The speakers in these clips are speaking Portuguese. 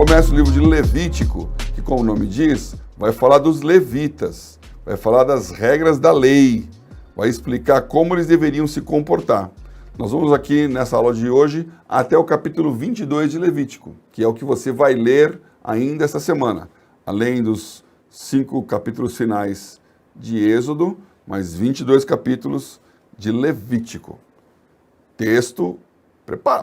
começa o livro de Levítico, que, como o nome diz, vai falar dos levitas, vai falar das regras da lei, vai explicar como eles deveriam se comportar. Nós vamos aqui, nessa aula de hoje, até o capítulo 22 de Levítico, que é o que você vai ler ainda essa semana, além dos 5 capítulos finais de Êxodo, mais 22 capítulos de Levítico. Texto,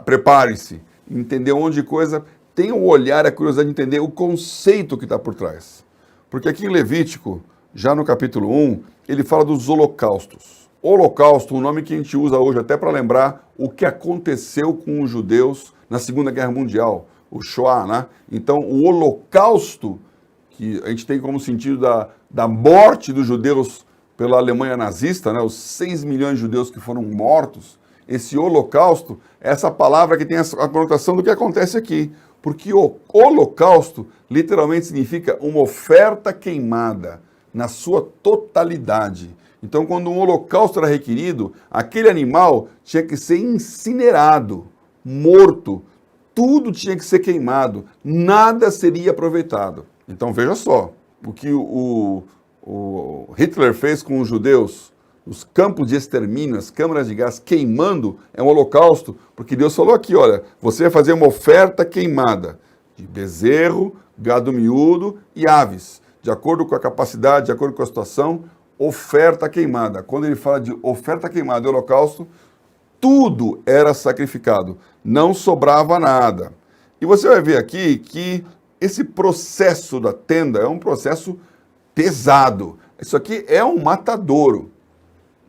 prepare-se, entender um monte de coisa, tenha o olhar, a curiosidade de entender o conceito que está por trás. Porque aqui em Levítico, já no capítulo 1, ele fala dos holocaustos. Holocausto, um nome que a gente usa hoje até para lembrar o que aconteceu com os judeus na Segunda Guerra Mundial, o Shoah, né? Então, o holocausto, que a gente tem como sentido da morte dos judeus pela Alemanha nazista, né? Os 6 milhões de judeus que foram mortos, esse holocausto, essa palavra que tem a conotação do que acontece aqui. Porque o holocausto literalmente significa uma oferta queimada na sua totalidade. Então, quando um holocausto era requerido, aquele animal tinha que ser incinerado, morto, tudo tinha que ser queimado, nada seria aproveitado. Então, veja só, o que o Hitler fez com os judeus, os campos de extermínio, as câmaras de gás queimando, é um holocausto, porque Deus falou aqui, olha, você vai fazer uma oferta queimada de bezerro, gado miúdo e aves, de acordo com a capacidade, de acordo com a situação, oferta queimada. Quando ele fala de oferta queimada e holocausto, tudo era sacrificado, não sobrava nada. E você vai ver aqui que esse processo da tenda é um processo pesado. Isso aqui é um matadouro.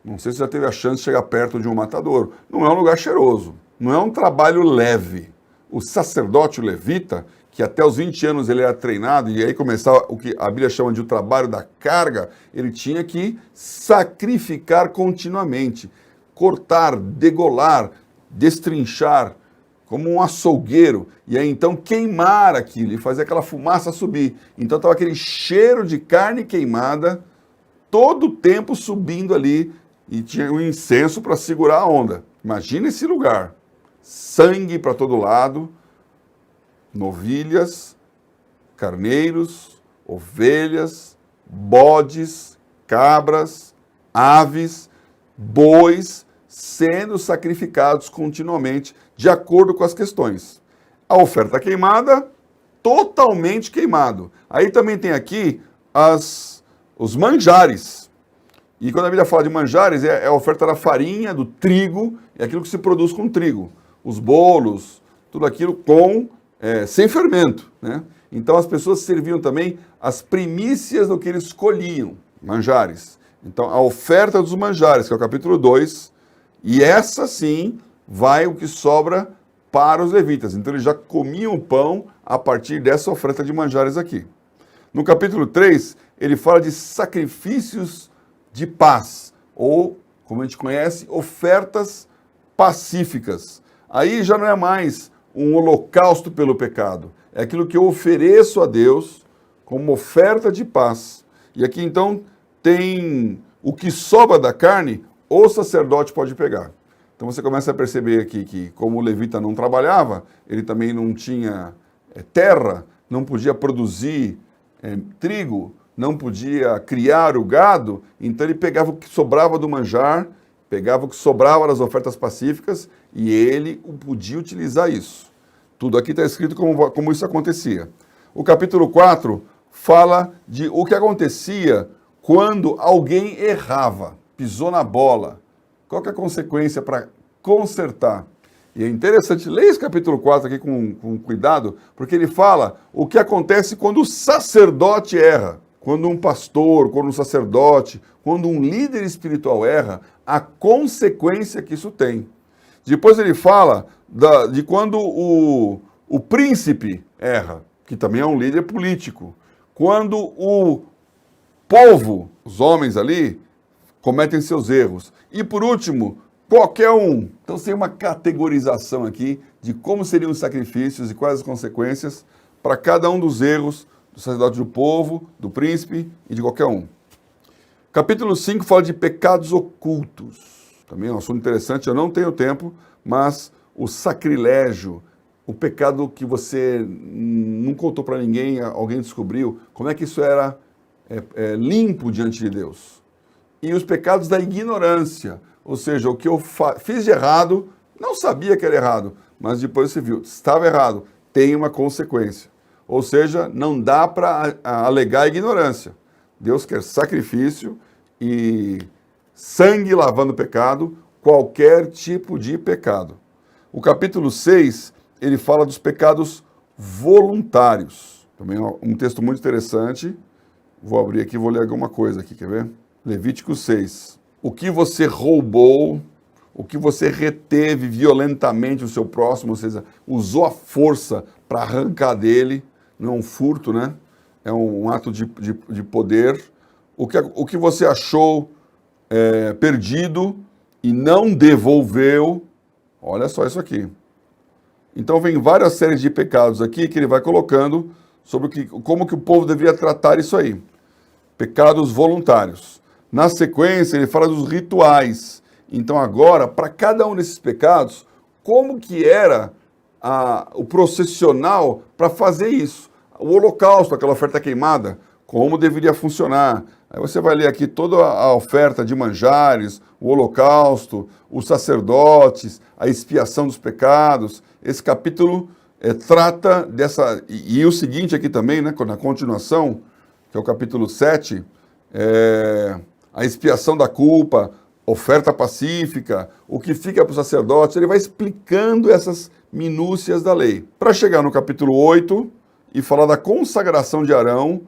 Não sei se já teve a chance de chegar perto de um matadouro. Não é um lugar cheiroso, não é um trabalho leve. O sacerdote, o levita, que até os 20 anos ele era treinado, e aí começava o que a Bíblia chama de o trabalho da carga, ele tinha que sacrificar continuamente, cortar, degolar, destrinchar, como um açougueiro, e aí então queimar aquilo, e fazer aquela fumaça subir. Então estava aquele cheiro de carne queimada, todo o tempo subindo ali, e tinha um incenso para segurar a onda. Imagina esse lugar, sangue para todo lado, novilhas, carneiros, ovelhas, bodes, cabras, aves, bois, sendo sacrificados continuamente, de acordo com as questões. A oferta queimada, totalmente queimado. Aí também tem aqui os manjares. E quando a Bíblia fala de manjares, é a oferta da farinha, do trigo, é aquilo que se produz com trigo. Os bolos, tudo aquilo sem fermento, né? Então as pessoas serviam também as primícias do que eles colhiam, manjares. Então a oferta dos manjares, que é o capítulo 2, e essa sim vai o que sobra para os levitas. Então eles já comiam o pão a partir dessa oferta de manjares aqui. No capítulo 3, ele fala de sacrifícios de paz, ou, como a gente conhece, ofertas pacíficas. Aí já não é mais um holocausto pelo pecado, é aquilo que eu ofereço a Deus como oferta de paz. E aqui então tem o que sobra da carne, o sacerdote pode pegar. Então você começa a perceber aqui que, como o levita não trabalhava, ele também não tinha terra, não podia produzir trigo, não podia criar o gado, então ele pegava o que sobrava do manjar, pegava o que sobrava das ofertas pacíficas e ele podia utilizar isso. Tudo aqui está escrito como isso acontecia. O capítulo 4 fala de o que acontecia quando alguém errava, pisou na bola. Qual que é a consequência para consertar? E é interessante, leia esse capítulo 4 aqui com cuidado, porque ele fala o que acontece quando o sacerdote erra. Quando um pastor, quando um sacerdote, quando um líder espiritual erra, a consequência que isso tem. Depois ele fala de quando o príncipe erra, que também é um líder político. Quando o povo, os homens ali, cometem seus erros. E por último, qualquer um. Então tem uma categorização aqui de como seriam os sacrifícios e quais as consequências para cada um dos erros do sacerdote do povo, do príncipe e de qualquer um. Capítulo 5 fala de pecados ocultos. Também é um assunto interessante, eu não tenho tempo, mas o sacrilégio, o pecado que você não contou para ninguém, alguém descobriu, como é que isso era limpo diante de Deus. E os pecados da ignorância, ou seja, o que eu fiz de errado, não sabia que era errado, mas depois você viu, estava errado, tem uma consequência. Ou seja, não dá para alegar ignorância. Deus quer sacrifício e sangue lavando o pecado, qualquer tipo de pecado. O capítulo 6, ele fala dos pecados voluntários. Também é um texto muito interessante. Vou abrir aqui e vou ler alguma coisa aqui, quer ver? Levítico 6. O que você roubou, o que você reteve violentamente o seu próximo, ou seja, usou a força para arrancar dele, não é um furto, né? É um ato de poder. O que você achou perdido e não devolveu, olha só isso aqui. Então vem várias séries de pecados aqui que ele vai colocando sobre como que o povo deveria tratar isso aí. Pecados voluntários. Na sequência, ele fala dos rituais. Então agora, para cada um desses pecados, como que era o processional para fazer isso? O holocausto, aquela oferta queimada, como deveria funcionar? Aí você vai ler aqui toda a oferta de manjares, o holocausto, os sacerdotes, a expiação dos pecados. Esse capítulo trata dessa... E o seguinte aqui também, né, na continuação, que é o capítulo 7, a expiação da culpa, oferta pacífica, o que fica para os sacerdotes, ele vai explicando essas minúcias da lei. Para chegar no capítulo 8 e falar da consagração de Arão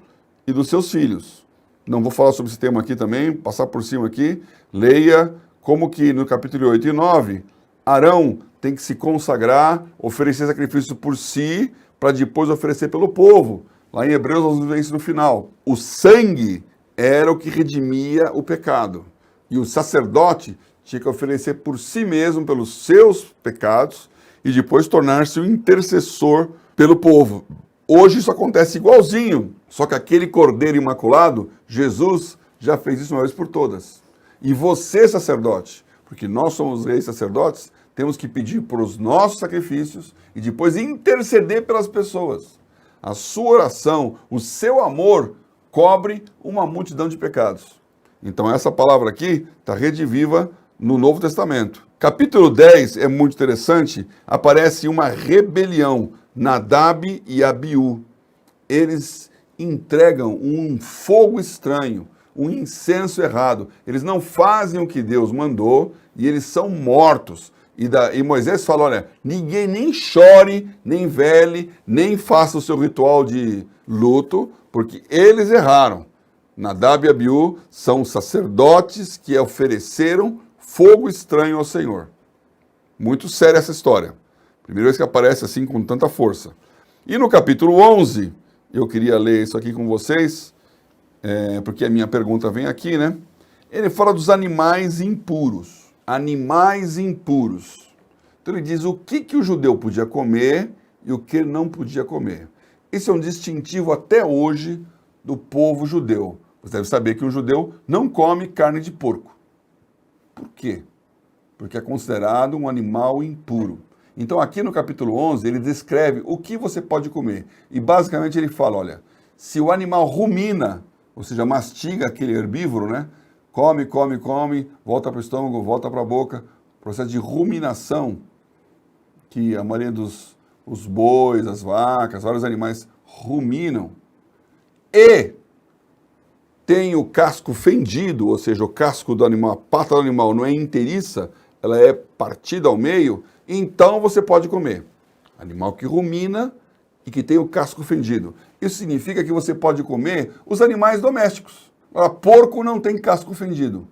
e dos seus filhos. Não vou falar sobre esse tema aqui também, passar por cima aqui. Leia como que no capítulo 8 e 9, Arão tem que se consagrar, oferecer sacrifício por si, para depois oferecer pelo povo. Lá em Hebreus nós vamos ver isso no final. O sangue era o que redimia o pecado. E o sacerdote tinha que oferecer por si mesmo, pelos seus pecados, e depois tornar-se o intercessor pelo povo. Hoje isso acontece igualzinho, só que aquele Cordeiro Imaculado, Jesus, já fez isso uma vez por todas. E você, sacerdote, porque nós somos reis sacerdotes, temos que pedir por os nossos sacrifícios e depois interceder pelas pessoas. A sua oração, o seu amor, cobre uma multidão de pecados. Então essa palavra aqui está rediviva no Novo Testamento. Capítulo 10 é muito interessante, aparece uma rebelião, Nadab e Abiú. Eles entregam um fogo estranho, um incenso errado. Eles não fazem o que Deus mandou e eles são mortos. E Moisés fala, olha, ninguém nem chore, nem vele, nem faça o seu ritual de luto, porque eles erraram. Nadab e Abiú são sacerdotes que ofereceram fogo estranho ao Senhor. Muito séria essa história. Primeira vez que aparece assim com tanta força. E no capítulo 11, eu queria ler isso aqui com vocês, porque a minha pergunta vem aqui, né? Ele fala dos animais impuros. Animais impuros. Então ele diz o que o judeu podia comer e o que não podia comer. Esse é um distintivo até hoje do povo judeu. Você deve saber que um judeu não come carne de porco. Por quê? Porque é considerado um animal impuro. Então aqui no capítulo 11 ele descreve o que você pode comer. E basicamente ele fala, olha, se o animal rumina, ou seja, mastiga aquele herbívoro, né? Come, volta para o estômago, volta para a boca. Processo de ruminação, que a maioria os bois, as vacas, vários animais ruminam. E tem o casco fendido, ou seja, o casco do animal, a pata do animal não é inteiriça, ela é partida ao meio, então você pode comer. Animal que rumina e que tem o casco fendido. Isso significa que você pode comer os animais domésticos. Agora, porco não tem casco fendido.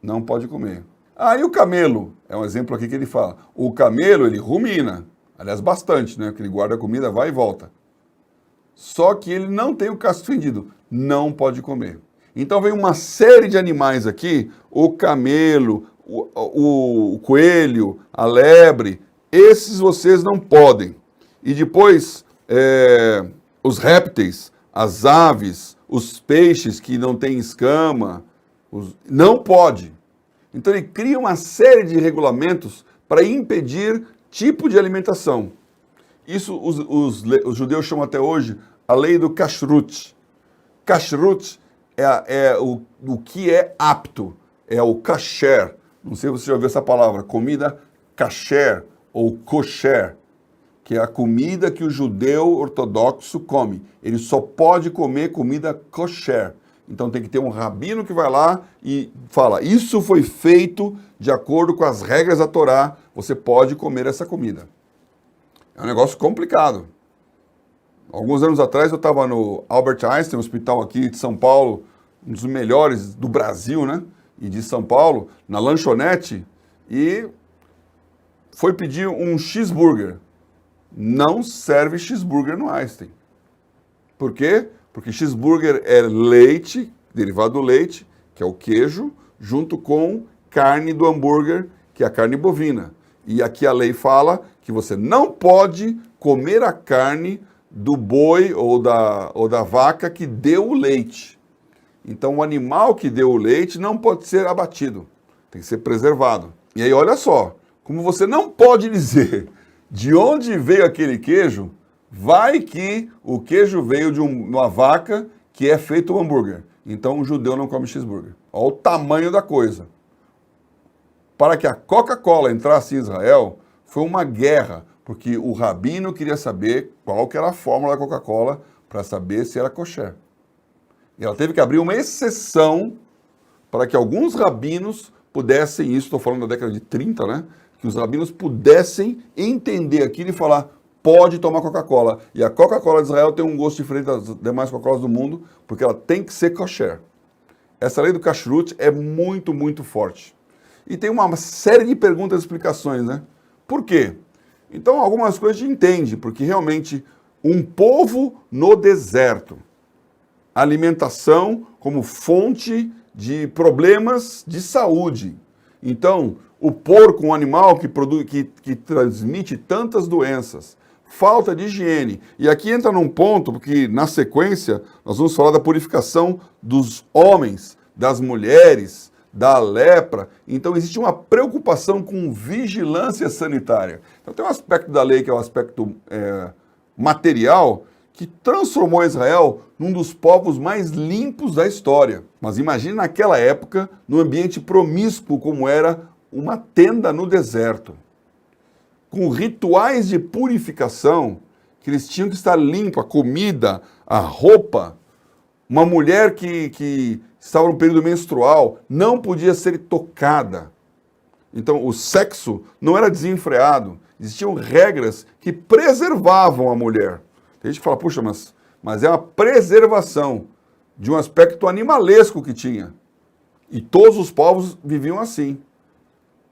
Não pode comer. E o camelo? É um exemplo aqui que ele fala. O camelo, ele rumina. Aliás, bastante, né? Porque ele guarda a comida, vai e volta. Só que ele não tem o casco fendido. Não pode comer. Então vem uma série de animais aqui. O camelo, o coelho, a lebre. Esses vocês não podem. E depois, os répteis, as aves, os peixes que não têm escama, não pode. Então ele cria uma série de regulamentos para impedir tipo de alimentação. Isso os judeus chamam até hoje a lei do kashrut. Kashrut é o que é apto, é o kasher. Não sei se você já ouviu essa palavra, comida kasher ou kosher, que é a comida que o judeu ortodoxo come. Ele só pode comer comida kosher. Então tem que ter um rabino que vai lá e fala, isso foi feito de acordo com as regras da Torá, você pode comer essa comida. É um negócio complicado. Alguns anos atrás eu estava no Albert Einstein, um hospital aqui de São Paulo, um dos melhores do Brasil, né? E de São Paulo, na lanchonete, e foi pedir um cheeseburger. Não serve cheeseburger no Einstein. Por quê? Porque cheeseburger é leite, derivado do leite, que é o queijo, junto com carne do hambúrguer, que é a carne bovina. E aqui a lei fala que você não pode comer a carne do boi ou da vaca que deu o leite. Então o animal que deu o leite não pode ser abatido, tem que ser preservado. E aí olha só, como você não pode dizer de onde veio aquele queijo, vai que o queijo veio de uma vaca que é feito o hambúrguer. Então o judeu não come cheeseburger. Olha o tamanho da coisa. Para que a Coca-Cola entrasse em Israel, foi uma guerra, porque o rabino queria saber qual que era a fórmula da Coca-Cola para saber se era kosher. E ela teve que abrir uma exceção para que alguns rabinos pudessem, isso estou falando da década de 30, né? Que os rabinos pudessem entender aquilo e falar, pode tomar Coca-Cola. E a Coca-Cola de Israel tem um gosto diferente das demais Coca-Colas do mundo, porque ela tem que ser kosher. Essa lei do kashrut é muito, muito forte. E tem uma série de perguntas e explicações, né? Por quê? Então, algumas coisas a gente entende, porque realmente um povo no deserto, alimentação como fonte de problemas de saúde. Então, o porco, um animal que transmite tantas doenças, falta de higiene. E aqui entra num ponto, porque na sequência nós vamos falar da purificação dos homens, das mulheres, da lepra. Então existe uma preocupação com vigilância sanitária. Então tem um aspecto da lei que é o aspecto material, que transformou Israel num dos povos mais limpos da história. Mas imagine naquela época, num ambiente promíscuo como era uma tenda no deserto, com rituais de purificação, que eles tinham que estar limpo, a comida, a roupa. Uma mulher que estava no período menstrual não podia ser tocada. Então o sexo não era desenfreado, existiam regras que preservavam a mulher. Tem gente que fala, puxa, mas é uma preservação de um aspecto animalesco que tinha. E todos os povos viviam assim.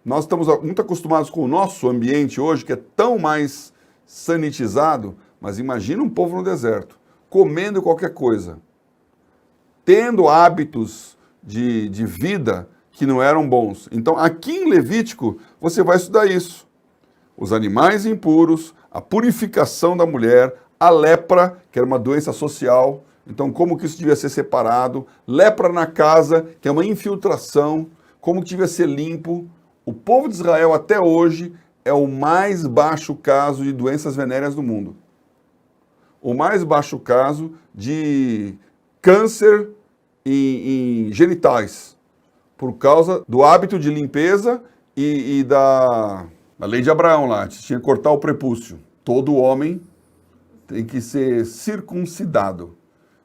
Nós estamos muito acostumados com o nosso ambiente hoje, que é tão mais sanitizado, mas imagina um povo no deserto, comendo qualquer coisa, tendo hábitos de vida que não eram bons. Então, aqui em Levítico, você vai estudar isso. Os animais impuros, a purificação da mulher, a lepra, que era uma doença social, então como que isso devia ser separado, lepra na casa, que é uma infiltração, como que devia ser limpo. O povo de Israel até hoje é o mais baixo caso de doenças venéreas do mundo. O mais baixo caso de câncer em genitais, por causa do hábito de limpeza e da lei de Abraão lá, tinha que cortar o prepúcio. Todo homem tem que ser circuncidado.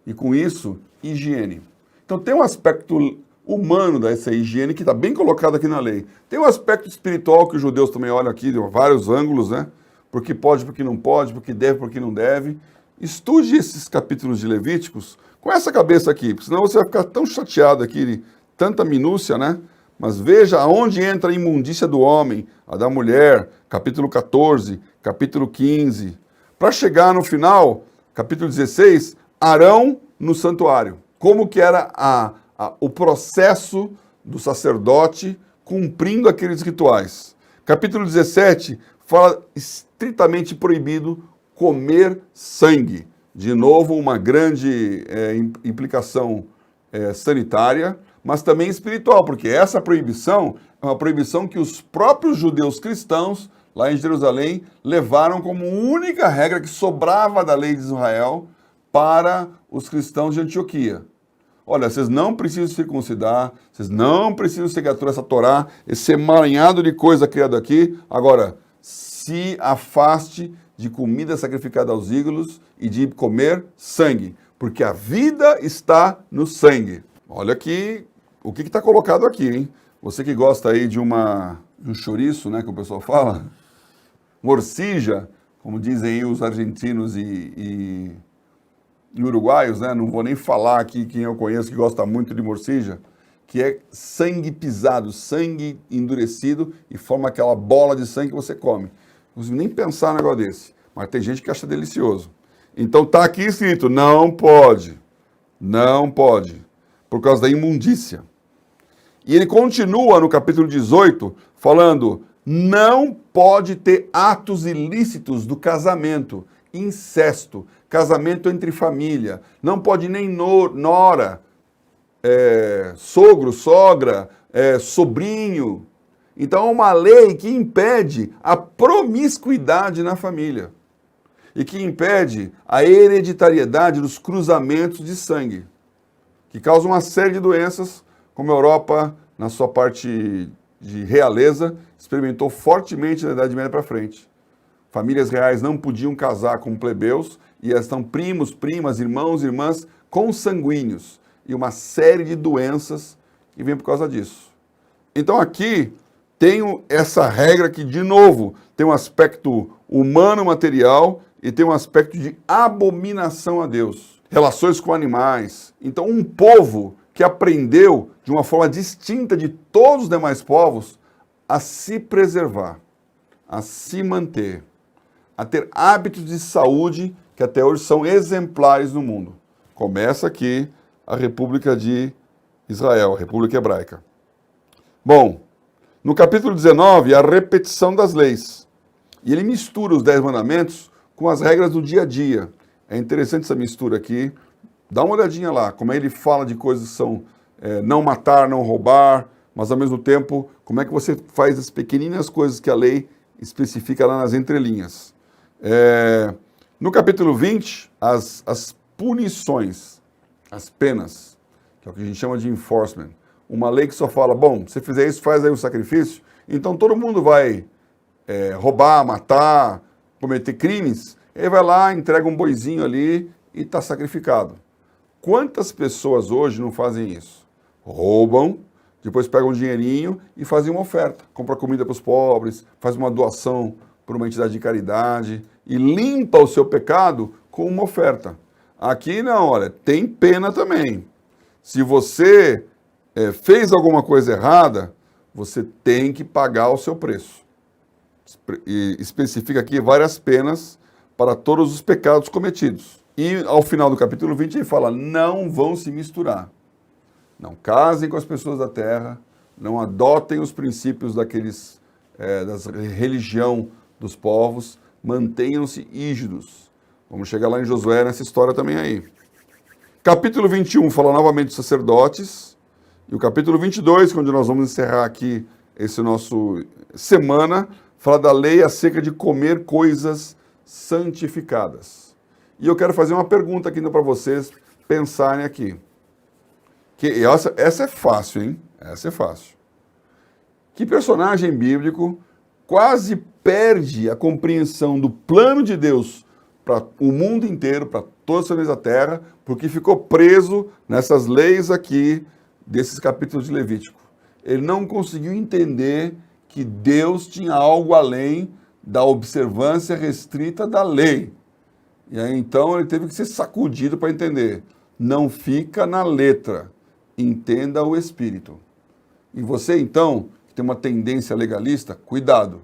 E com isso, higiene. Então tem um aspecto humano dessa higiene que está bem colocado aqui na lei. Tem um aspecto espiritual que os judeus também olham aqui de vários ângulos, né? Porque pode, porque não pode, porque deve, porque não deve. Estude esses capítulos de Levíticos com essa cabeça aqui, porque senão você vai ficar tão chateado aqui de tanta minúcia, né? Mas veja aonde entra a imundícia do homem, a da mulher, capítulo 14, capítulo 15. Para chegar no final, capítulo 16, Arão no santuário. Como que era o processo do sacerdote cumprindo aqueles rituais. Capítulo 17 fala estritamente proibido comer sangue. De novo, uma grande implicação sanitária, mas também espiritual, porque essa proibição é uma proibição que os próprios judeus cristãos lá em Jerusalém, levaram como única regra que sobrava da lei de Israel para os cristãos de Antioquia. Olha, vocês não precisam circuncidar, vocês não precisam seguir toda essa Torá, esse emaranhado de coisa criado aqui. Agora, se afaste de comida sacrificada aos ídolos e de comer sangue, porque a vida está no sangue. Olha aqui, o que está colocado aqui, hein? Você que gosta aí de um chouriço, né, que o pessoal fala, morcilla, como dizem aí os argentinos e uruguaios, né? Não vou nem falar aqui quem eu conheço que gosta muito de morcilla, que é sangue pisado, sangue endurecido e forma aquela bola de sangue que você come. Não consigo nem pensar num negócio desse, mas tem gente que acha delicioso. Então está aqui escrito, não pode, por causa da imundícia. E ele continua no capítulo 18, falando, não pode ter atos ilícitos do casamento, incesto, casamento entre família, não pode nem nora, sogro, sogra, sobrinho. Então é uma lei que impede a promiscuidade na família e que impede a hereditariedade dos cruzamentos de sangue, que causam uma série de doenças, como a Europa, na sua parte de realeza, experimentou fortemente na Idade Média para frente. Famílias reais não podiam casar com plebeus e estão primos, primas, irmãos, irmãs consanguíneos e uma série de doenças que vem por causa disso. Então aqui tem essa regra que, de novo, tem um aspecto humano material e tem um aspecto de abominação a Deus. Relações com animais. Então um povo que aprendeu de uma forma distinta de todos os demais povos a se preservar, a se manter, a ter hábitos de saúde que até hoje são exemplares no mundo. Começa aqui a República de Israel, a República Hebraica. Bom, no capítulo 19, a repetição das leis. E ele mistura os 10 mandamentos com as regras do dia a dia. É interessante essa mistura aqui. Dá uma olhadinha lá, como ele fala de coisas que são não matar, não roubar, mas ao mesmo tempo, como é que você faz as pequeninas coisas que a lei especifica lá nas entrelinhas. No capítulo 20, as punições, as penas, que é o que a gente chama de enforcement. Uma lei que só fala, bom, se fizer isso, faz aí o sacrifício, então todo mundo vai roubar, matar, cometer crimes, ele vai lá, entrega um boizinho ali e está sacrificado. Quantas pessoas hoje não fazem isso? Roubam, depois pegam um dinheirinho e fazem uma oferta. Compra comida para os pobres, faz uma doação para uma entidade de caridade e limpa o seu pecado com uma oferta. Aqui não, olha, tem pena também. Se você fez alguma coisa errada, você tem que pagar o seu preço. E especifica aqui várias penas para todos os pecados cometidos. E ao final do capítulo 20 ele fala, não vão se misturar. Não casem com as pessoas da terra, não adotem os princípios da religião dos povos, mantenham-se rígidos. Vamos chegar lá em Josué nessa história também aí. Capítulo 21 fala novamente dos sacerdotes. E o capítulo 22, onde nós vamos encerrar aqui esse nosso semana, fala da lei acerca de comer coisas santificadas. E eu quero fazer uma pergunta aqui para vocês pensarem aqui. Essa é fácil, hein? Essa é fácil. Que personagem bíblico quase perde a compreensão do plano de Deus para o mundo inteiro, para todas as famílias da terra, porque ficou preso nessas leis aqui desses capítulos de Levítico. Ele não conseguiu entender que Deus tinha algo além da observância restrita da lei. E aí então ele teve que ser sacudido para entender. Não fica na letra, entenda o espírito. E você então, que tem uma tendência legalista, cuidado.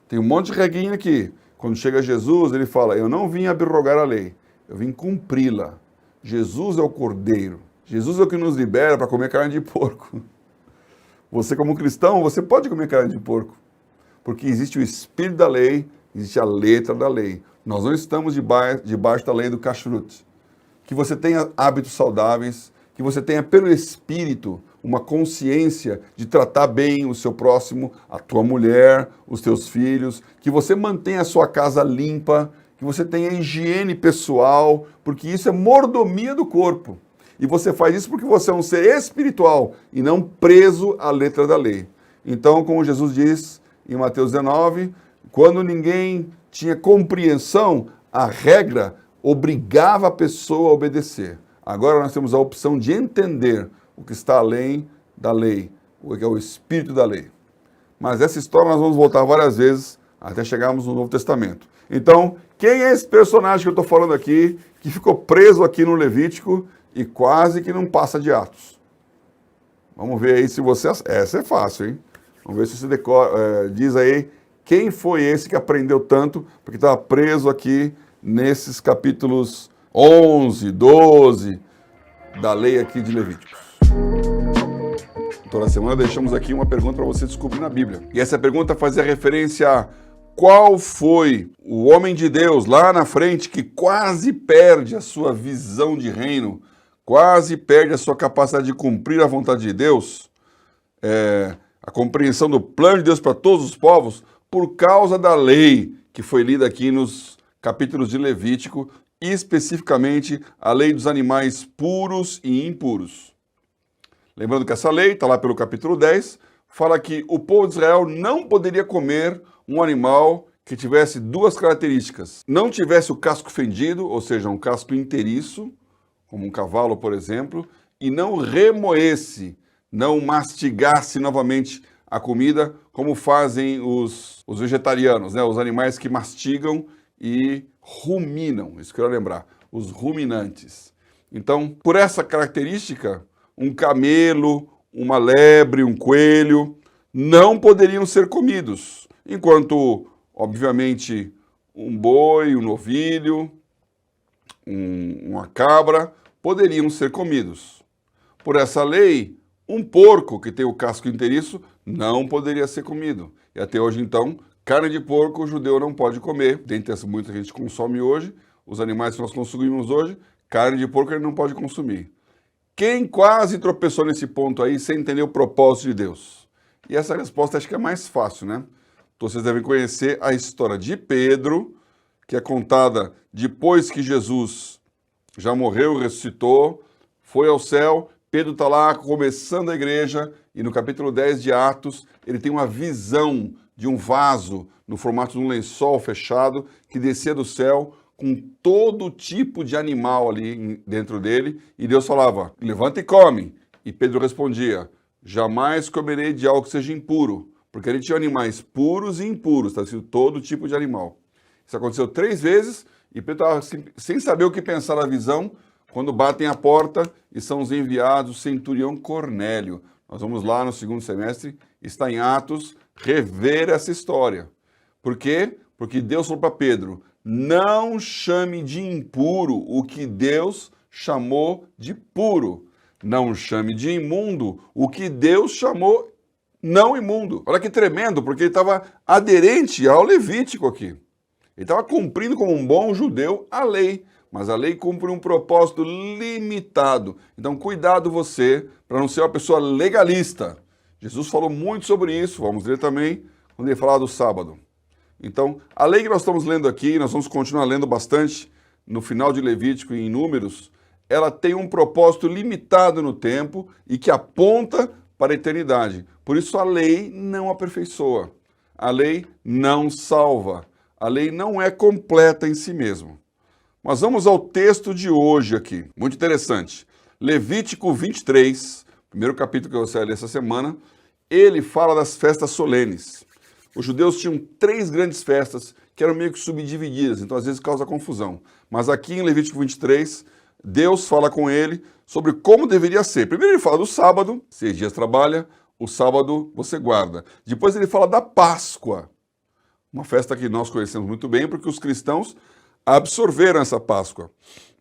Tem um monte de reguinha aqui. Quando chega Jesus, ele fala, eu não vim abrogar a lei, eu vim cumpri-la. Jesus é o Cordeiro. Jesus é o que nos libera para comer carne de porco. Você como cristão, você pode comer carne de porco. Porque existe o espírito da lei, existe a letra da lei. Nós não estamos debaixo da lei do kashrut. Que você tenha hábitos saudáveis, que você tenha pelo espírito uma consciência de tratar bem o seu próximo, a tua mulher, os teus filhos, que você mantenha a sua casa limpa, que você tenha higiene pessoal, porque isso é mordomia do corpo. E você faz isso porque você é um ser espiritual e não preso à letra da lei. Então, como Jesus diz em Mateus 19, quando ninguém tinha compreensão, a regra obrigava a pessoa a obedecer. Agora nós temos a opção de entender o que está além da lei, o que é o espírito da lei. Mas essa história nós vamos voltar várias vezes até chegarmos no Novo Testamento. Então, quem é esse personagem que eu estou falando aqui, que ficou preso aqui no Levítico e quase que não passa de Atos? Vamos ver aí se você... Essa é fácil, hein? Vamos ver se você diz aí quem foi esse que aprendeu tanto, porque estava preso aqui nesses capítulos 11, 12 da lei aqui de Levíticos. Toda semana deixamos aqui uma pergunta para você descobrir na Bíblia. E essa pergunta fazia referência a qual foi o homem de Deus lá na frente que quase perde a sua visão de reino, quase perde a sua capacidade de cumprir a vontade de Deus, a compreensão do plano de Deus para todos os povos, por causa da lei que foi lida aqui nos capítulos de Levítico, especificamente a lei dos animais puros e impuros. Lembrando que essa lei, está lá pelo capítulo 10, fala que o povo de Israel não poderia comer um animal que tivesse duas características. Não tivesse o casco fendido, ou seja, um casco inteiriço, como um cavalo, por exemplo, e não remoesse, não mastigasse novamente a comida, como fazem os vegetarianos, né? Os animais que mastigam e ruminam, isso que eu quero lembrar, os ruminantes. Então, por essa característica, um camelo, uma lebre, um coelho não poderiam ser comidos, enquanto, obviamente, um boi, um novilho, uma cabra poderiam ser comidos. Por essa lei, um porco que tem o casco inteiriço não poderia ser comido. E até hoje, então, carne de porco o judeu não pode comer. Dentre as muitas que a gente consome hoje, os animais que nós consumimos hoje, carne de porco ele não pode consumir. Quem quase tropeçou nesse ponto aí sem entender o propósito de Deus? E essa resposta acho que é mais fácil, né? Então, vocês devem conhecer a história de Pedro, que é contada depois que Jesus já morreu, ressuscitou, foi ao céu. Pedro está lá começando a igreja e no capítulo 10 de Atos ele tem uma visão de um vaso no formato de um lençol fechado que descia do céu com todo tipo de animal ali dentro dele, e Deus falava, levanta e come. E Pedro respondia, jamais comerei de algo que seja impuro, porque ele tinha animais puros e impuros, está escrito todo tipo de animal. Isso aconteceu 3 vezes, e Pedro estava sem saber o que pensar na visão, quando batem a porta e são os enviados o centurião Cornélio. Nós vamos lá no segundo semestre, está em Atos, rever essa história. Por quê? Porque Deus falou para Pedro, não chame de impuro o que Deus chamou de puro. Não chame de imundo o que Deus chamou não imundo. Olha que tremendo, porque ele estava aderente ao Levítico aqui. Ele estava cumprindo como um bom judeu a lei, mas a lei cumpre um propósito limitado. Então cuidado você para não ser uma pessoa legalista. Jesus falou muito sobre isso, vamos ler também quando ele falar do sábado. Então, a lei que nós estamos lendo aqui, nós vamos continuar lendo bastante no final de Levítico e em Números, ela tem um propósito limitado no tempo e que aponta para a eternidade. Por isso a lei não aperfeiçoa, a lei não salva, a lei não é completa em si mesma. Mas vamos ao texto de hoje aqui, muito interessante. Levítico 23, primeiro capítulo que você vai ler essa semana, ele fala das festas solenes. Os judeus tinham 3 grandes festas que eram meio que subdivididas, então às vezes causa confusão. Mas aqui em Levítico 23, Deus fala com ele sobre como deveria ser. Primeiro ele fala do sábado, 6 dias trabalha, o sábado você guarda. Depois ele fala da Páscoa, uma festa que nós conhecemos muito bem porque os cristãos absorveram essa Páscoa.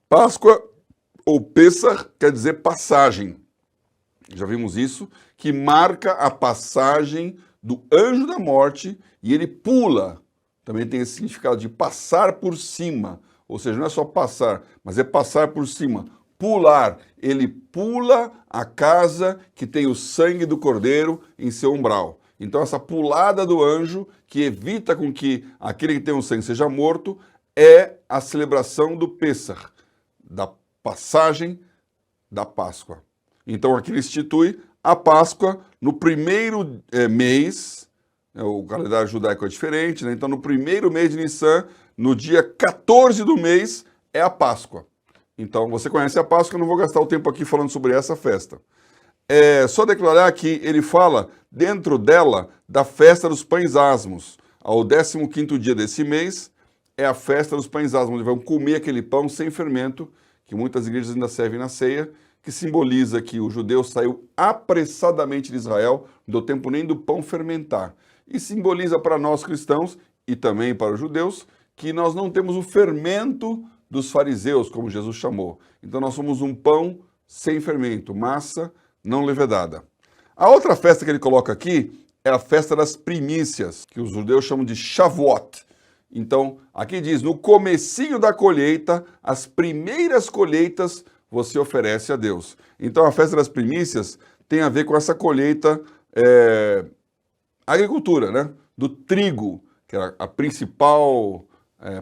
Páscoa ou Pessah quer dizer passagem. Já vimos isso, que marca a passagem do anjo da morte e ele pula. Também tem esse significado de passar por cima. Ou seja, não é só passar, mas é passar por cima. pular. Ele pula a casa que tem o sangue do cordeiro em seu umbral. Então essa pulada do anjo, que evita com que aquele que tem o sangue seja morto, é a celebração do Pêssar, da passagem da Páscoa. Então aqui ele institui a Páscoa no primeiro mês, o calendário judaico é diferente, né? Então no primeiro mês de Nissan, no dia 14 do mês, é a Páscoa. Então você conhece a Páscoa, eu não vou gastar o tempo aqui falando sobre essa festa. É só declarar que ele fala dentro dela da festa dos pães asmos. Ao 15º dia desse mês é a festa dos pães asmos, onde vão comer aquele pão sem fermento, que muitas igrejas ainda servem na ceia, que simboliza que o judeu saiu apressadamente de Israel, não deu tempo nem do pão fermentar. E simboliza para nós cristãos, e também para os judeus, que nós não temos o fermento dos fariseus, como Jesus chamou. Então nós somos um pão sem fermento, massa não levedada. A outra festa que ele coloca aqui é a festa das primícias, que os judeus chamam de Shavuot. Então, aqui diz, no comecinho da colheita, as primeiras colheitas você oferece a Deus. Então, a festa das primícias tem a ver com essa colheita, agricultura, né? Do trigo, que era a principal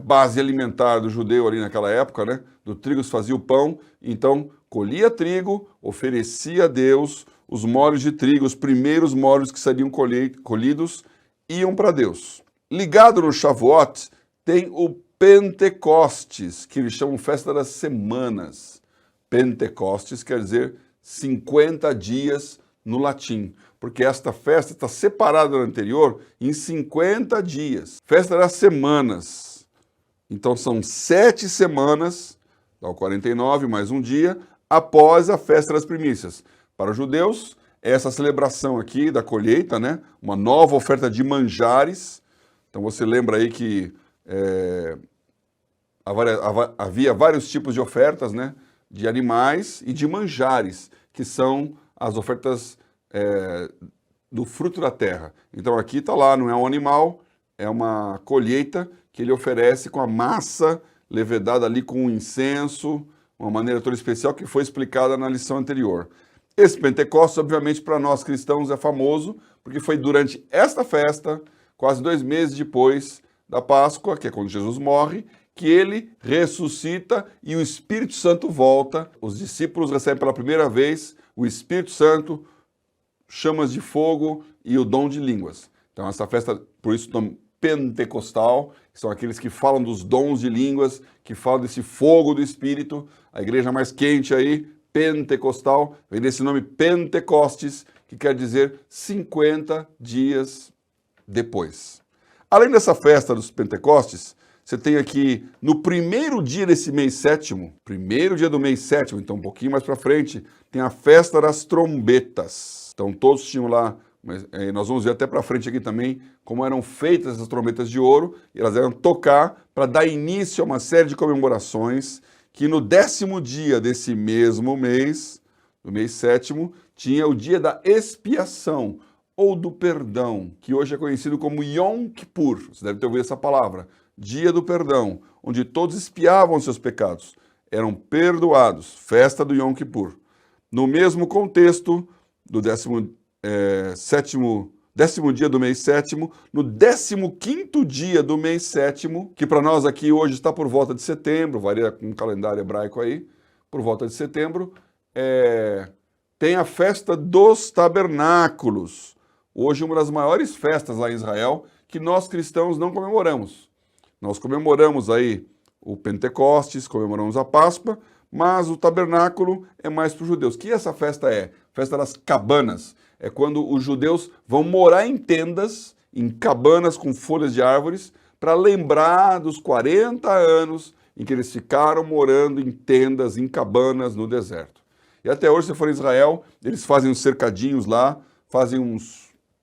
base alimentar do judeu ali naquela época, né? Do trigo se fazia o pão, então colhia trigo, oferecia a Deus os molhos de trigo, os primeiros molhos que seriam colhidos, iam para Deus. Ligado no Shavuot, tem o Pentecostes, que eles chamam Festa das Semanas. Pentecostes quer dizer 50 dias no latim, porque esta festa está separada da anterior em 50 dias. Festa das Semanas. Então são 7 semanas, dá o 49, mais um dia, após a festa das primícias. Para os judeus, essa celebração aqui da colheita, né? Uma nova oferta de manjares. Então você lembra aí que havia vários tipos de ofertas, né? De animais e de manjares, que são as ofertas do fruto da terra. Então aqui está lá, não é um animal, é uma colheita que ele oferece com a massa levedada ali com incenso, uma maneira toda especial que foi explicada na lição anterior. Esse Pentecostes, obviamente, para nós cristãos é famoso, porque foi durante esta festa, quase 2 meses depois da Páscoa, que é quando Jesus morre, que ele ressuscita e o Espírito Santo volta. Os discípulos recebem pela primeira vez o Espírito Santo, chamas de fogo e o dom de línguas. Então essa festa, por isso o nome pentecostal, são aqueles que falam dos dons de línguas, que falam desse fogo do Espírito. A igreja mais quente aí, pentecostal, vem desse nome Pentecostes, que quer dizer 50 dias depois. Além dessa festa dos Pentecostes, você tem aqui, no primeiro dia desse mês sétimo, primeiro dia do mês sétimo, então um pouquinho mais para frente, tem a festa das trombetas. Então todos tinham lá, mas nós vamos ver até para frente aqui também, como eram feitas essas trombetas de ouro, e elas eram tocar para dar início a uma série de comemorações, que no 10º dia desse mesmo mês, do mês sétimo, tinha o dia da expiação, ou do perdão, que hoje é conhecido como Yom Kippur. Você deve ter ouvido essa palavra. Dia do perdão, onde todos expiavam seus pecados, eram perdoados, festa do Yom Kippur. No mesmo contexto do 10º dia do mês sétimo, no 15º dia do mês sétimo, que para nós aqui hoje está por volta de setembro, varia com o calendário hebraico aí, por volta de setembro, tem a festa dos tabernáculos. Hoje uma das maiores festas lá em Israel, que nós cristãos não comemoramos. Nós comemoramos aí o Pentecostes, comemoramos a Páscoa, mas o tabernáculo é mais para os judeus. Que essa festa é? Festa das cabanas. É quando os judeus vão morar em tendas, em cabanas com folhas de árvores, para lembrar dos 40 anos em que eles ficaram morando em tendas, em cabanas no deserto. E até hoje, se for em Israel, eles fazem uns cercadinhos lá, fazem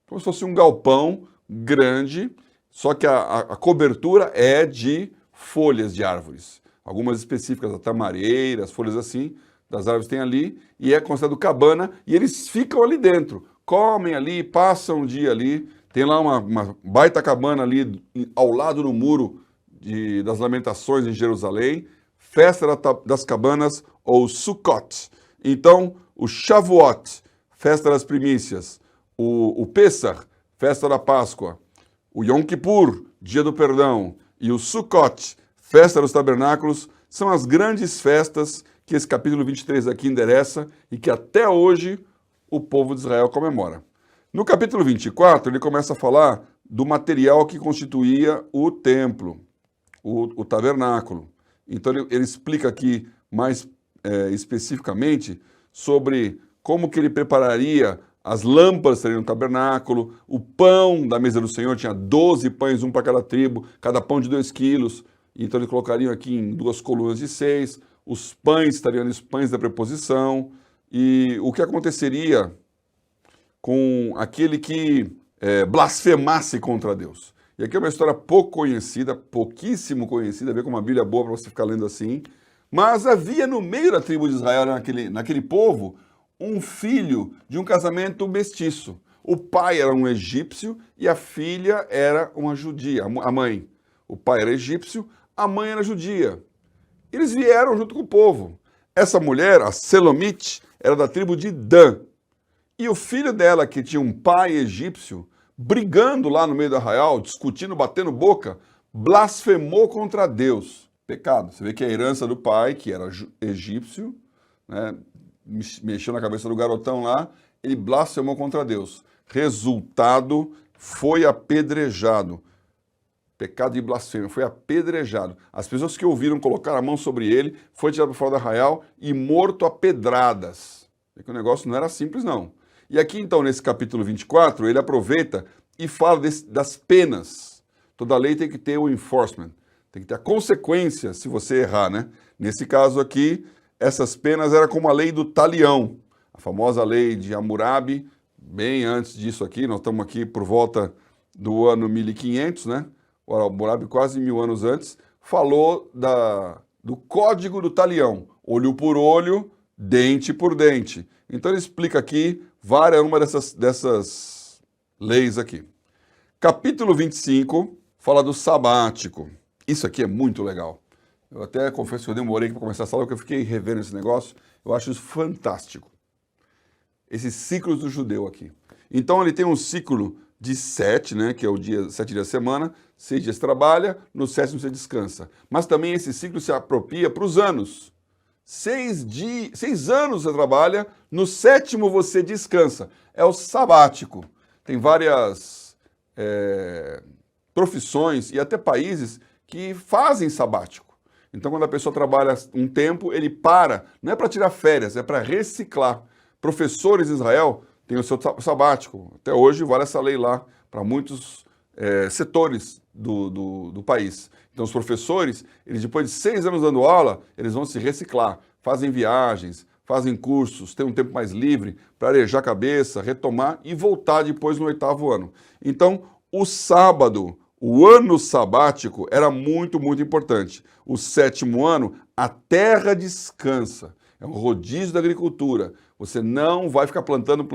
como se fosse um galpão grande, só que a cobertura é de folhas de árvores. Algumas específicas, a tamareira, as folhas assim, das árvores tem ali, e é considerado cabana, e eles ficam ali dentro, comem ali, passam um dia ali, tem lá uma baita cabana ali ao lado do muro das Lamentações em Jerusalém, festa das cabanas, ou Sukkot. Então, o Shavuot, festa das primícias, o Pessach, festa da Páscoa, o Yom Kippur, dia do perdão, e o Sukkot, festa dos tabernáculos, são as grandes festas que esse capítulo 23 aqui endereça e que até hoje o povo de Israel comemora. No capítulo 24, ele começa a falar do material que constituía o templo, o tabernáculo. Então ele explica aqui mais especificamente sobre como que ele prepararia as lâmpadas que teriam no tabernáculo, o pão da mesa do Senhor, tinha 12 pães, um para cada tribo, cada pão de 2 quilos. Então eles colocariam aqui em 2 colunas de 6, os pães estariam nos pães da preposição, e o que aconteceria com aquele que blasfemasse contra Deus. E aqui é uma história pouco conhecida, pouquíssimo conhecida, vê como uma Bíblia boa para você ficar lendo assim, mas havia no meio da tribo de Israel, naquele povo, um filho de um casamento mestiço. O pai era um egípcio e a filha era uma judia, a mãe. O pai era egípcio, a mãe era judia. Eles vieram junto com o povo. Essa mulher, a Selomite, era da tribo de Dan. E o filho dela, que tinha um pai egípcio, brigando lá no meio do arraial, discutindo, batendo boca, blasfemou contra Deus. Pecado. Você vê que a herança do pai, que era egípcio, né, mexeu na cabeça do garotão lá, ele blasfemou contra Deus. Resultado, foi apedrejado. Pecado de blasfêmia, foi apedrejado. As pessoas que ouviram colocar a mão sobre ele, foi tirado para fora do arraial e morto a pedradas. É que o negócio não era simples, não. E aqui, então, nesse capítulo 24, ele aproveita e fala das penas. Toda lei tem que ter o enforcement, tem que ter a consequência se você errar, né? Nesse caso aqui, essas penas eram como a lei do talião, a famosa lei de Hammurabi, bem antes disso aqui, nós estamos aqui por volta do ano 1500, né? O Hammurabi quase 1000 anos antes, falou do código do talião, olho por olho, dente por dente. Então ele explica aqui uma dessas leis aqui. Capítulo 25 fala do sabático. Isso aqui é muito legal. Eu até confesso que eu demorei para começar a sala, porque eu fiquei revendo esse negócio. Eu acho isso fantástico. Esses ciclos do judeu aqui. Então ele tem um ciclo de 7, né, que é 7 dias da semana, 6 dias trabalha, no 7º você descansa. Mas também esse ciclo se apropria para os anos. 6 anos você trabalha, no 7º você descansa. É o sabático. Tem várias profissões e até países que fazem sabático. Então, quando a pessoa trabalha um tempo, ele para, não é para tirar férias, é para reciclar. Professores em Israel têm o seu sabático. Até hoje vale essa lei lá para muitos setores do país. Então, os professores, eles depois de 6 anos dando aula, eles vão se reciclar, fazem viagens, fazem cursos, têm um tempo mais livre para arejar a cabeça, retomar e voltar depois no 8º ano. Então, o sábado, o ano sabático era muito, muito importante. O 7º ano, a terra descansa. É um rodízio da agricultura. Você não vai ficar plantando.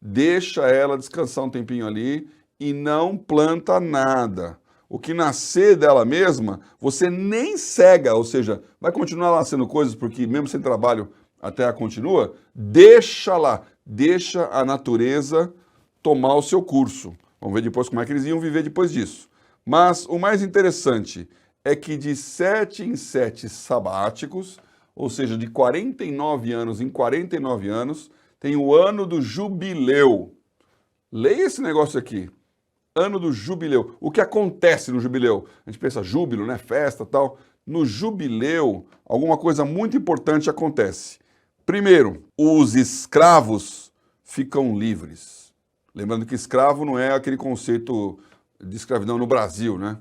Deixa ela descansar um tempinho ali e não planta nada. O que nascer dela mesma, você nem cega, ou seja, vai continuar nascendo coisas, porque mesmo sem trabalho a terra continua, deixa lá, deixa a natureza tomar o seu curso. Vamos ver depois como é que eles iam viver depois disso. Mas o mais interessante é que de 7 em 7 sabáticos, ou seja, de 49 anos em 49 anos, tem o ano do jubileu. Leia esse negócio aqui. Ano do jubileu. O que acontece no jubileu? A gente pensa júbilo, né? Festa, tal. No jubileu, alguma coisa muito importante acontece. Primeiro, os escravos ficam livres. Lembrando que escravo não é aquele conceito de escravidão no Brasil, né?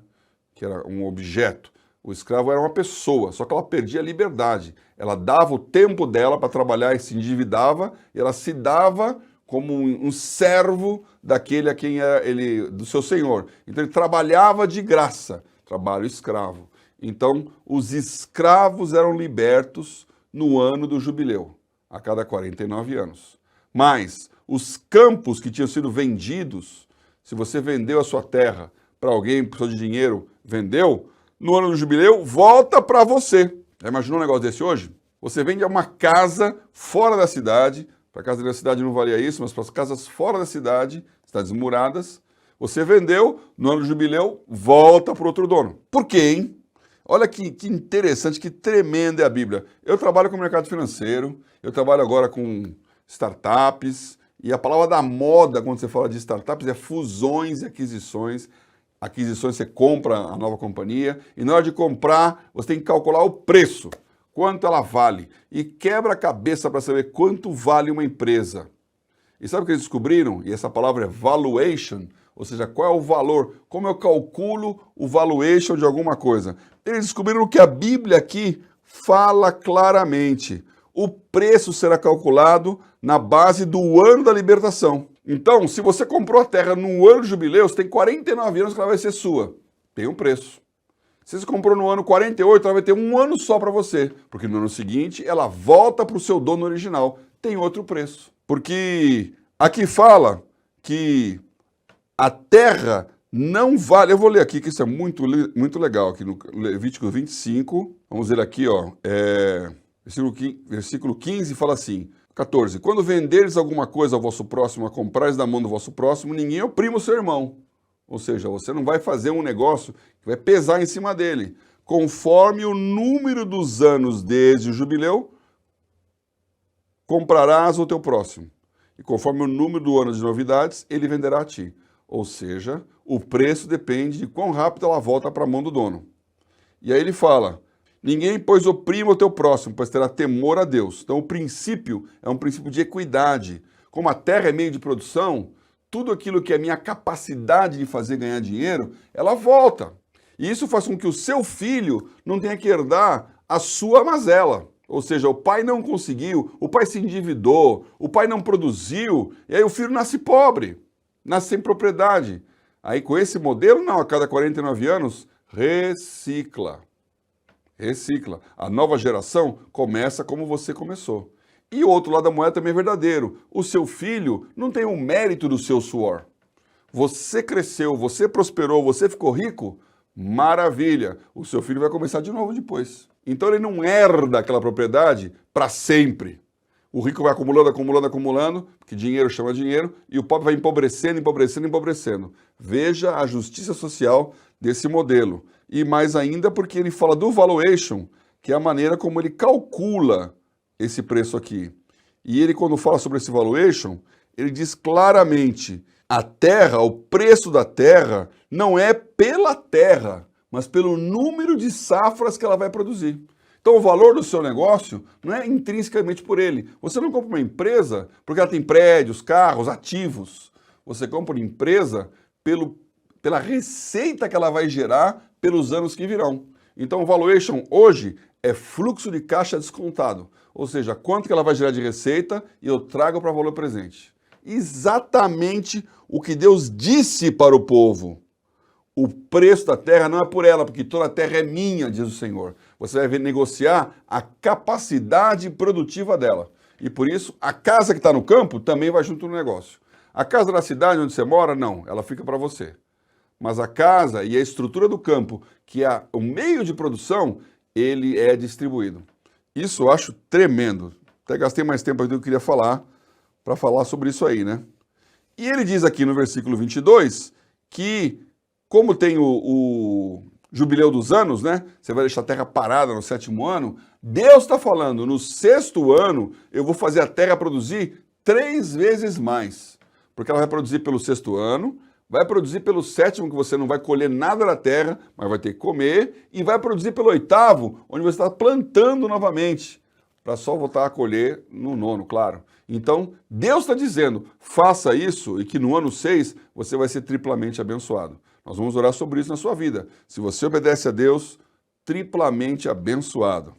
Que era um objeto. O escravo era uma pessoa, só que ela perdia a liberdade. Ela dava o tempo dela para trabalhar e se endividava, e ela se dava como um servo daquele a quem era ele, do seu senhor. Então ele trabalhava de graça, trabalho escravo. Então os escravos eram libertos no ano do jubileu, a cada 49 anos. Mas os campos que tinham sido vendidos, se você vendeu a sua terra para alguém, precisou de dinheiro, vendeu, no ano do jubileu, volta para você. Já imaginou um negócio desse hoje? Você vende uma casa fora da cidade, para casa da cidade não valia isso, mas para as casas fora da cidade, cidades muradas, você vendeu, no ano do jubileu, volta para o outro dono. Por quê, hein? Olha que interessante, que tremenda é a Bíblia. Eu trabalho com o mercado financeiro, eu trabalho agora com startups, e a palavra da moda, quando você fala de startups, é fusões e aquisições. Aquisições, você compra a nova companhia, e na hora de comprar, você tem que calcular o preço, quanto ela vale, e quebra a cabeça para saber quanto vale uma empresa. E sabe o que eles descobriram? E essa palavra é valuation, ou seja, qual é o valor, como eu calculo o valuation de alguma coisa. Eles descobriram que a Bíblia aqui fala claramente. O preço será calculado na base do ano da libertação. Então, se você comprou a terra no ano de jubileu, você tem 49 anos que ela vai ser sua. Tem um preço. Se você comprou no ano 48, ela vai ter um ano só para você, porque no ano seguinte ela volta para o seu dono original. Tem outro preço. Porque aqui fala que a terra não vale... Eu vou ler aqui, que isso é muito legal, aqui no Levítico 25. Vamos ler aqui, ó. Versículo 15 fala assim... 14. Quando venderes alguma coisa ao vosso próximo, a comprares da mão do vosso próximo, ninguém oprima o seu irmão. Ou seja, você não vai fazer um negócio que vai pesar em cima dele. Conforme o número dos anos desde o jubileu, comprarás o teu próximo. E conforme o número do ano de novidades, ele venderá a ti. Ou seja, o preço depende de quão rápido ela volta para a mão do dono. E aí ele fala... Ninguém, pois, oprima o teu próximo, pois terá temor a Deus. Então, o princípio é um princípio de equidade. Como a terra é meio de produção, tudo aquilo que é minha capacidade de fazer ganhar dinheiro, ela volta. E isso faz com que o seu filho não tenha que herdar a sua mazela. Ou seja, o pai não conseguiu, o pai se endividou, o pai não produziu, e aí o filho nasce pobre, nasce sem propriedade. Aí, com esse modelo, não, a cada 49 anos, recicla. Recicla. A nova geração começa como você começou. E o outro lado da moeda também é verdadeiro. O seu filho não tem o mérito do seu suor. Você cresceu, você prosperou, você ficou rico, maravilha. O seu filho vai começar de novo depois. Então ele não herda aquela propriedade para sempre. O rico vai acumulando, acumulando, acumulando, porque dinheiro chama dinheiro, e o pobre vai empobrecendo, empobrecendo, empobrecendo. Veja a justiça social desse modelo. E mais ainda porque ele fala do valuation, que é a maneira como ele calcula esse preço aqui. E ele, quando fala sobre esse valuation, ele diz claramente, a terra, o preço da terra, não é pela terra, mas pelo número de safras que ela vai produzir. Então o valor do seu negócio não é intrinsecamente por ele. Você não compra uma empresa porque ela tem prédios, carros, ativos. Você compra uma empresa pela receita que ela vai gerar pelos anos que virão. Então o valuation hoje é fluxo de caixa descontado. Ou seja, quanto que ela vai gerar de receita e eu trago para valor presente. Exatamente o que Deus disse para o povo. O preço da terra não é por ela, porque toda a terra é minha, diz o Senhor. Você vai negociar a capacidade produtiva dela. E por isso, a casa que está no campo também vai junto no negócio. A casa da cidade onde você mora, não, ela fica para você. Mas a casa e a estrutura do campo, que é o meio de produção, ele é distribuído. Isso eu acho tremendo. Até gastei mais tempo do que eu queria falar, para falar sobre isso aí, né? E ele diz aqui no versículo 22 que, como tem o jubileu dos anos, né? Você vai deixar a terra parada no 7º ano. Deus está falando, no 6º ano, eu vou fazer a terra produzir 3 vezes mais. Porque ela vai produzir pelo 6º ano, vai produzir pelo 7º, que você não vai colher nada da terra, mas vai ter que comer, e vai produzir pelo 8º, onde você está plantando novamente, para só voltar a colher no 9º, claro. Então, Deus está dizendo, faça isso, e que no ano 6 você vai ser triplamente abençoado. Nós vamos orar sobre isso na sua vida. Se você obedece a Deus, triplamente abençoado.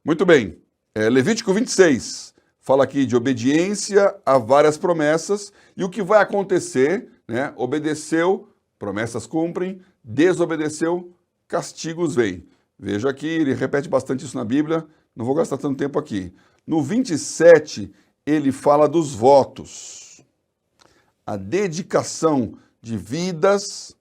Muito bem, Levítico 26 fala aqui de obediência a várias promessas, e o que vai acontecer, né? Obedeceu, promessas cumprem, desobedeceu, castigos vêm. Veja aqui, ele repete bastante isso na Bíblia, não vou gastar tanto tempo aqui. No 27, ele fala dos votos. A dedicação de vidas,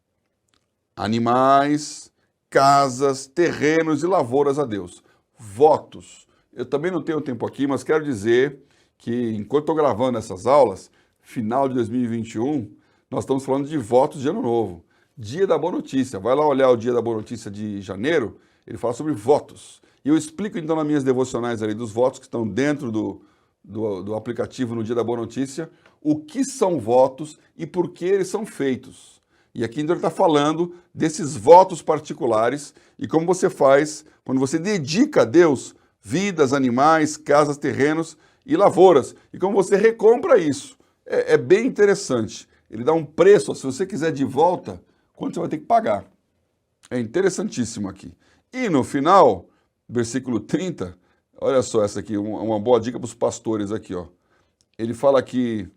animais, casas, terrenos e lavouras a Deus. votos. Eu também não tenho tempo aqui, mas quero dizer que enquanto estou gravando essas aulas, final de 2021, nós estamos falando de votos de ano novo. Dia da Boa Notícia. Vai lá olhar o Dia da Boa Notícia de janeiro, ele fala sobre votos. E eu explico então nas minhas devocionais ali dos votos que estão dentro do aplicativo no Dia da Boa Notícia, o que são votos e por que eles são feitos. E aqui então ele está falando desses votos particulares e como você faz quando você dedica a Deus vidas, animais, casas, terrenos e lavouras. E como você recompra isso. É bem interessante. Ele dá um preço, se você quiser de volta, quanto você vai ter que pagar. É interessantíssimo aqui. E no final, versículo 30, olha só essa aqui, uma boa dica para os pastores aqui, ó. Ele fala que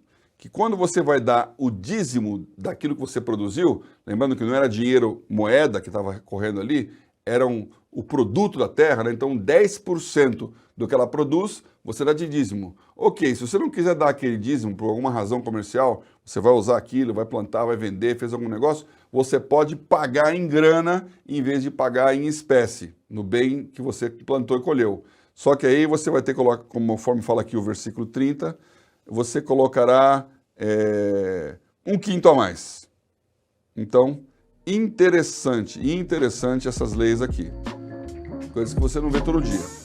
quando você vai dar o dízimo daquilo que você produziu, lembrando que não era dinheiro, moeda que estava correndo ali, era o produto da terra, né? Então 10% do que ela produz, você dá de dízimo. Ok, se você não quiser dar aquele dízimo por alguma razão comercial, você vai usar aquilo, vai plantar, vai vender, fez algum negócio, você pode pagar em grana em vez de pagar em espécie, no bem que você plantou e colheu. Só que aí você vai ter que colocar, conforme fala aqui o versículo 30, você colocará 1/5 a mais. Então, interessante essas leis aqui. Coisas que você não vê todo dia.